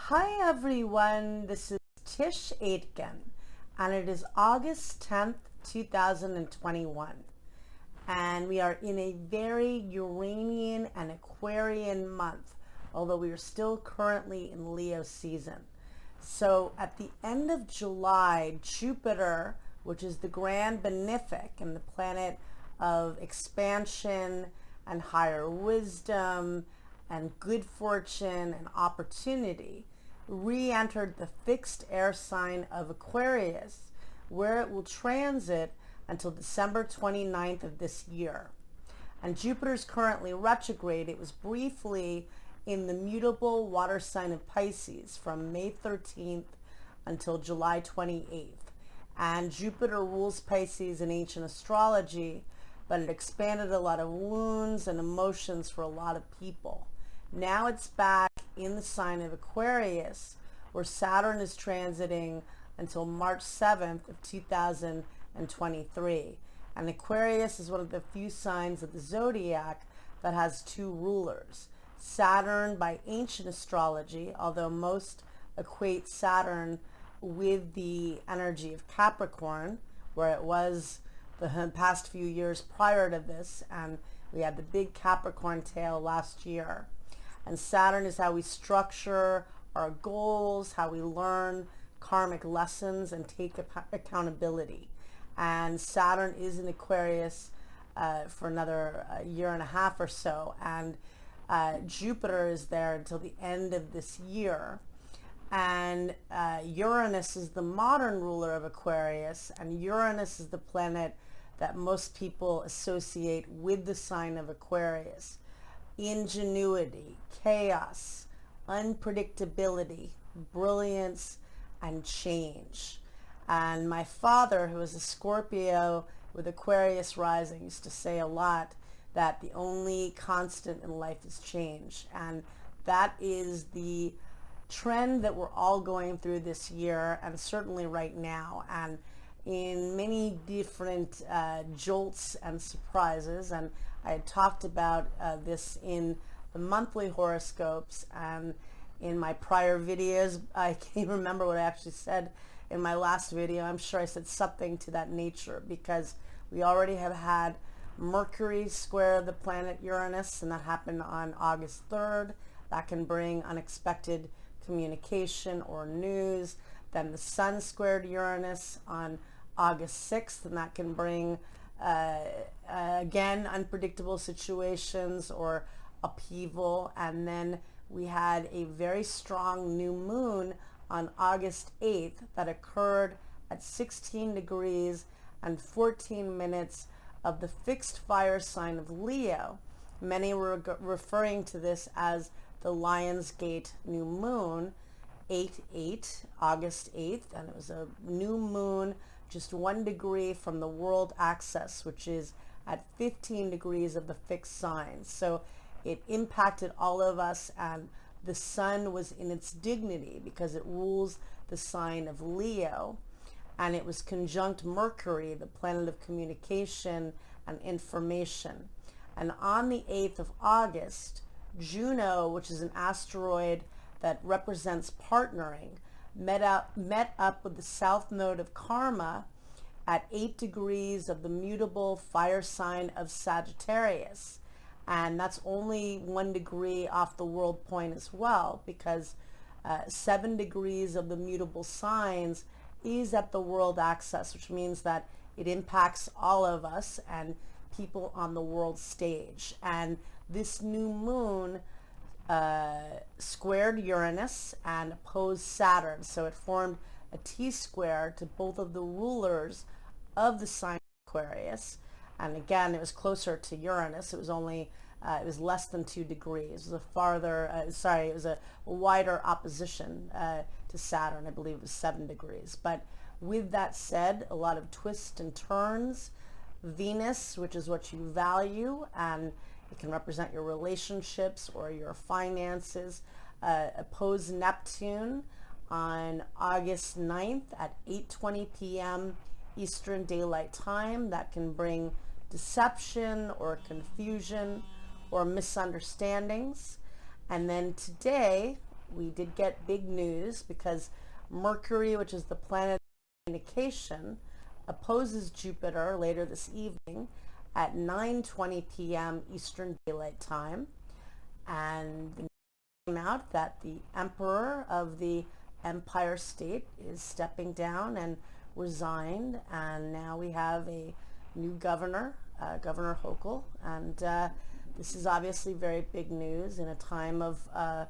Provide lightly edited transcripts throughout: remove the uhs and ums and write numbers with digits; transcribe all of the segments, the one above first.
Hi everyone, this is Tisch Aitken, and it is August 10th, 2021, and we are in a very Uranian and Aquarian month, although we are still currently in Leo season. So at the end of July, Jupiter, which is the grand benefic and the planet of expansion and higher wisdom and good fortune and opportunity, re-entered the fixed air sign of Aquarius, where it will transit until December 29th of this year. And Jupiter is currently retrograde. It was briefly in the mutable water sign of Pisces from May 13th until July 28th. And Jupiter rules Pisces in ancient astrology, but it expanded a lot of wounds and emotions for a lot of people. Now it's back in the sign of Aquarius, where Saturn is transiting until March 7th of 2023. And Aquarius is one of the few signs of the zodiac that has two rulers. Saturn by ancient astrology, although most equate Saturn with the energy of Capricorn, where it was the past few years prior to this, and we had the big Capricorn tail last year. And Saturn is how we structure our goals, how we learn karmic lessons and take accountability. And Saturn is in Aquarius for another year and a half or so, and Jupiter is there until the end of this year. And Uranus is the modern ruler of Aquarius, and Uranus is the planet that most people associate with the sign of Aquarius. Ingenuity, chaos, unpredictability, brilliance, and change. And my father, who is a Scorpio with Aquarius rising, used to say a lot that the only constant in life is change. And that is the trend that we're all going through this year, and certainly right now, and in many different jolts and surprises. And I had talked about this in the monthly horoscopes and in my prior videos. I can't remember what I actually said in my last video. I'm sure I said something to that nature, because we already have had Mercury square the planet Uranus, and that happened on August 3rd. That can bring unexpected communication or news. Then the Sun squared Uranus on August 6th, and that can bring again unpredictable situations or upheaval. And then we had a very strong new moon on August 8th that occurred at 16 degrees and 14 minutes of the fixed fire sign of Leo. Many were referring to this as the Lionsgate new moon, 8/8, August 8th, and it was a new moon just 1 degree from the world axis, which is at 15 degrees of the fixed sign. So it impacted all of us, and the sun was in its dignity because it rules the sign of Leo, and it was conjunct Mercury, the planet of communication and information. And on the 8th of August, Juno, which is an asteroid that represents partnering, met up with the south node of Karma at 8 degrees of the mutable fire sign of Sagittarius. And that's only 1 degree off the world point as well, because 7 degrees of the mutable signs is at the world axis, which means that it impacts all of us and people on the world stage. And this new moon squared Uranus and opposed Saturn, so it formed a T-square to both of the rulers of the sign of Aquarius. And again, it was closer to Uranus. It was only it was less than 2 degrees. It was it was a wider opposition to Saturn. I believe it was 7 degrees. But with that said, a lot of twists and turns. Venus, which is what you value, and it can represent your relationships or your finances, opposed Neptune on August 9th at 8:20 p.m. Eastern Daylight Time. That can bring deception or confusion or misunderstandings. And then today we did get big news because Mercury, which is the planet of communication, opposes Jupiter later this evening at 9:20 p.m. Eastern Daylight Time. And the news came out that the Emperor of the Empire State is stepping down and resigned, and now we have a new governor, Governor Hochul, and this is obviously very big news in a time of a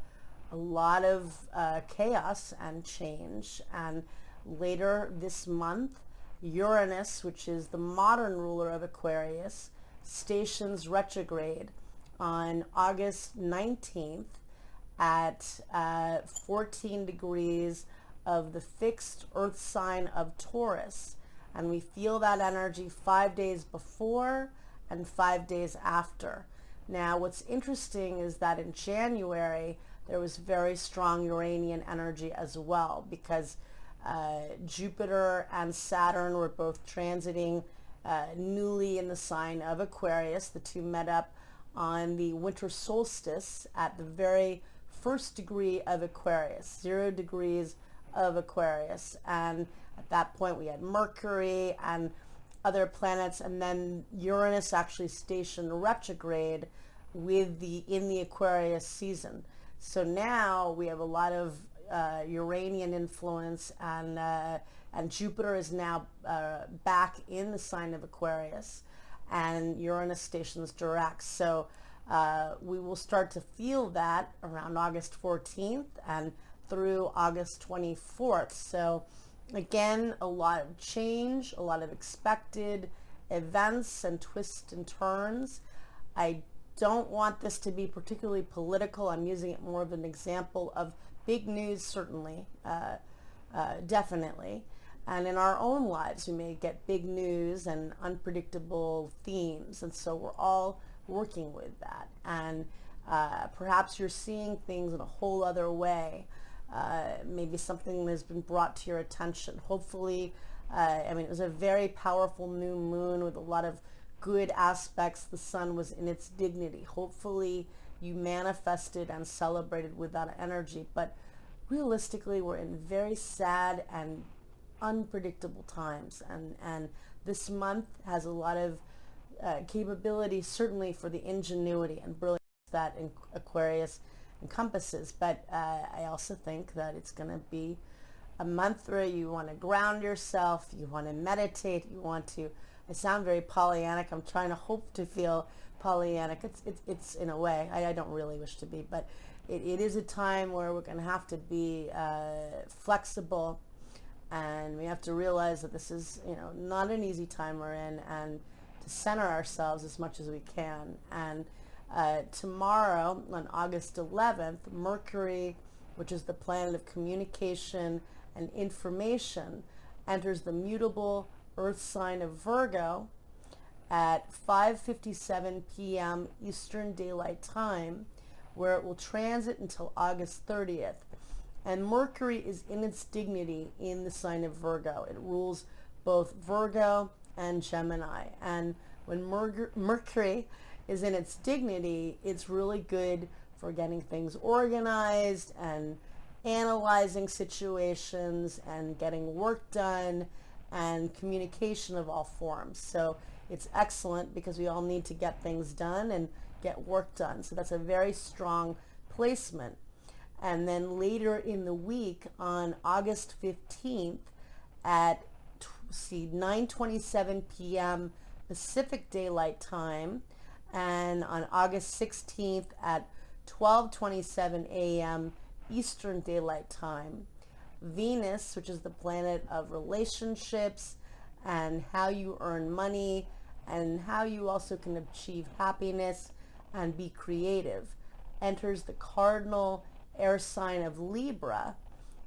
lot of chaos and change. And later this month, Uranus, which is the modern ruler of Aquarius, stations retrograde on August 19th at 14 degrees of the fixed earth sign of Taurus. And we feel that energy 5 days before and 5 days after. Now, what's interesting is that in January, there was very strong Uranian energy as well, because Jupiter and Saturn were both transiting newly in the sign of Aquarius. The two met up on the winter solstice at the very first degree of Aquarius, 0 degrees of Aquarius. And at that point, we had Mercury and other planets, and then Uranus actually stationed retrograde in the Aquarius season. So now we have a lot of Uranian influence, and Jupiter is now back in the sign of Aquarius, and Uranus stations direct. So we will start to feel that around August 14th and through August 24th. So again, a lot of change, a lot of expected events and twists and turns. I don't want this to be particularly political. I'm using it more of an example of big news, certainly, definitely. And in our own lives, we may get big news and unpredictable themes. And so we're all working with that. And perhaps you're seeing things in a whole other way. Maybe something has been brought to your attention. Hopefully, it was a very powerful new moon with a lot of good aspects. The sun was in its dignity. Hopefully, you manifested and celebrated with that energy. But realistically, we're in very sad and unpredictable times. And this month has a lot of capability, certainly for the ingenuity and brilliance that Aquarius encompasses. But I also think that it's going to be a month where you want to ground yourself, you want to meditate, you want to, I sound very Pollyannic. I'm trying to hope to feel Pollyannic. It's in a way, I don't really wish to be, but it is a time where we're going to have to be flexible, and we have to realize that this is, not an easy time we're in, and to center ourselves as much as we can. And tomorrow, on August 11th, Mercury, which is the planet of communication and information, enters the mutable Earth sign of Virgo at 5:57 p.m. Eastern Daylight Time, where it will transit until August 30th. And Mercury is in its dignity in the sign of Virgo. It rules both Virgo and Gemini. And when Mercury is in its dignity, it's really good for getting things organized and analyzing situations and getting work done and communication of all forms. So it's excellent because we all need to get things done and get work done. So that's a very strong placement. And then later in the week, on August 15th at 9:27 p.m. Pacific Daylight Time, and on August 16th at 12:27 a.m. Eastern Daylight Time, Venus, which is the planet of relationships and how you earn money and how you also can achieve happiness and be creative, enters the cardinal air sign of Libra,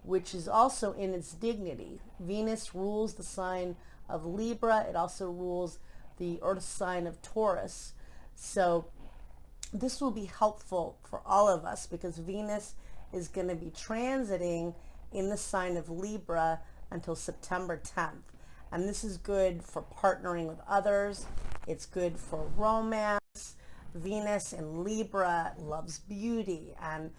which is also in its dignity. Venus rules the sign of Libra. It also rules the earth sign of Taurus. So this will be helpful for all of us because Venus is going to be transiting in the sign of Libra until September 10th. And this is good for partnering with others. It's good for romance. Venus in Libra loves beauty and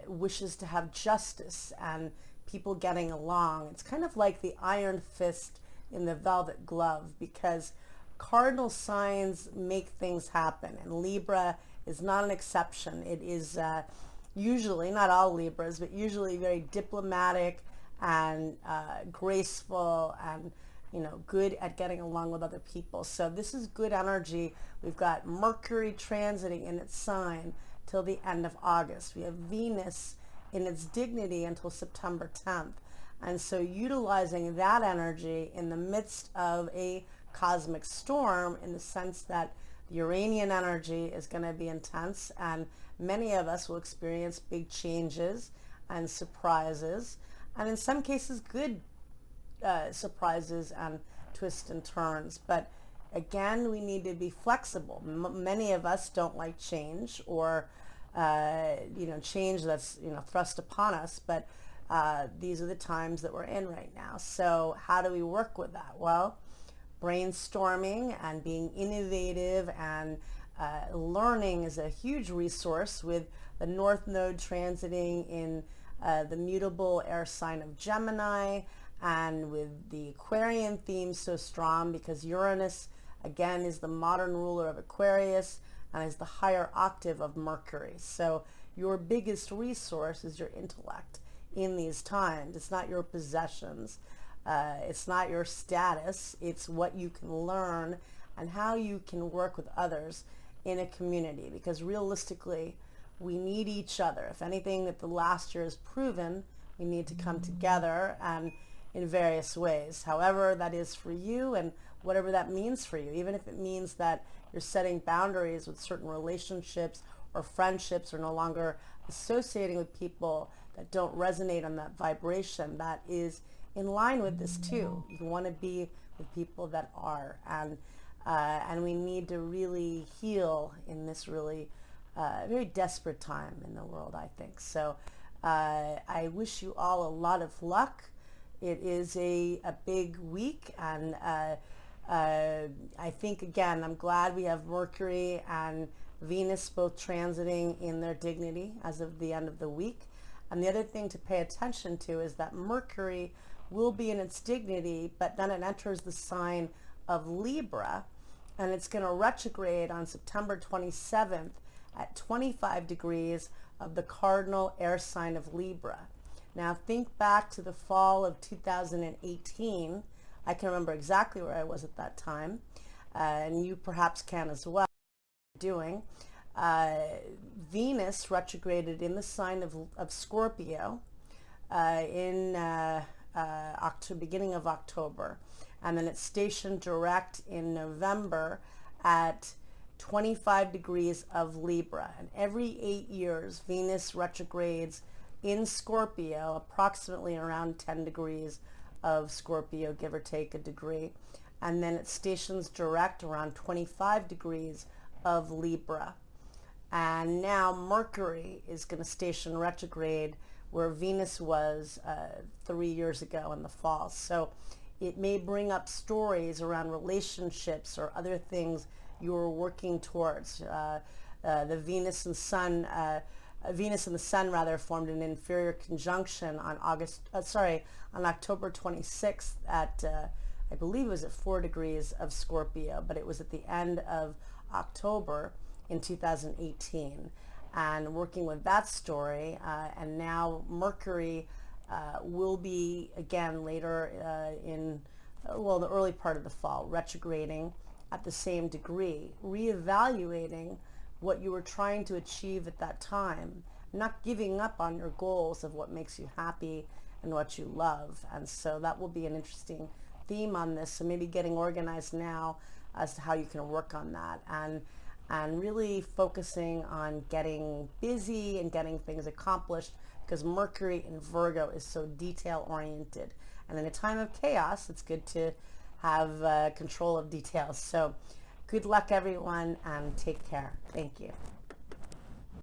wishes to have justice and people getting along. It's kind of like the iron fist in the velvet glove, because cardinal signs make things happen, and Libra is not an exception. It is usually, not all Libras, but usually very diplomatic and graceful and, you know, good at getting along with other people. So this is good energy. We've got Mercury transiting in its sign till the end of August. We have Venus in its dignity until September 10th. And so utilizing that energy in the midst of a cosmic storm, in the sense that the Uranian energy is going to be intense, and many of us will experience big changes and surprises, and in some cases good surprises and twists and turns. But again, we need to be flexible. Many of us don't like change, or you know, change that's, you know, thrust upon us, but these are the times that we're in right now. So how do we work with that? Well, brainstorming and being innovative and learning is a huge resource, with the North Node transiting in the mutable air sign of Gemini, and with the Aquarian theme so strong because Uranus, again, is the modern ruler of Aquarius and is the higher octave of Mercury. So your biggest resource is your intellect in these times. It's not your possessions. It's not your status. It's what you can learn and how you can work with others in a community, because realistically, we need each other. If anything that the last year has proven, we need to come together, and in various ways, however that is for you and whatever that means for you. Even if it means that you're setting boundaries with certain relationships or friendships, or no longer associating with people that don't resonate on that vibration, that is in line with this too. You want to be with people that are, and we need to really heal in this really very desperate time in the world, I think. So I wish you all a lot of luck. It is a big week, and I think, again, I'm glad we have Mercury and Venus both transiting in their dignity as of the end of the week. And the other thing to pay attention to is that Mercury will be in its dignity, but then it enters the sign of Libra, and it's going to retrograde on September 27th at 25 degrees of the cardinal air sign of Libra. Now think back to the fall of 2018. I can remember exactly where I was at that time, and you perhaps can as well. Doing Venus retrograded in the sign of Scorpio in beginning of October, and then it's stationed direct in November at 25 degrees of Libra. And every 8 years, Venus retrogrades in Scorpio, approximately around 10 degrees of Scorpio, give or take a degree. And then it stations direct around 25 degrees of Libra. And now Mercury is going to station retrograde where Venus was 3 years ago in the fall. So it may bring up stories around relationships or other things you're working towards. The Venus and Sun rather formed an inferior conjunction on October 26th at I believe it was at 4 degrees of Scorpio, but it was at the end of October in 2018, and working with that story, and now Mercury will be again later in the early part of the fall, retrograding at the same degree, reevaluating what you were trying to achieve at that time, not giving up on your goals of what makes you happy and what you love. And so that will be an interesting theme on this. So maybe getting organized now as to how you can work on that, and really focusing on getting busy and getting things accomplished, because Mercury in Virgo is so detail oriented. And in a time of chaos, it's good to have control of details. So good luck, everyone, and take care. Thank you.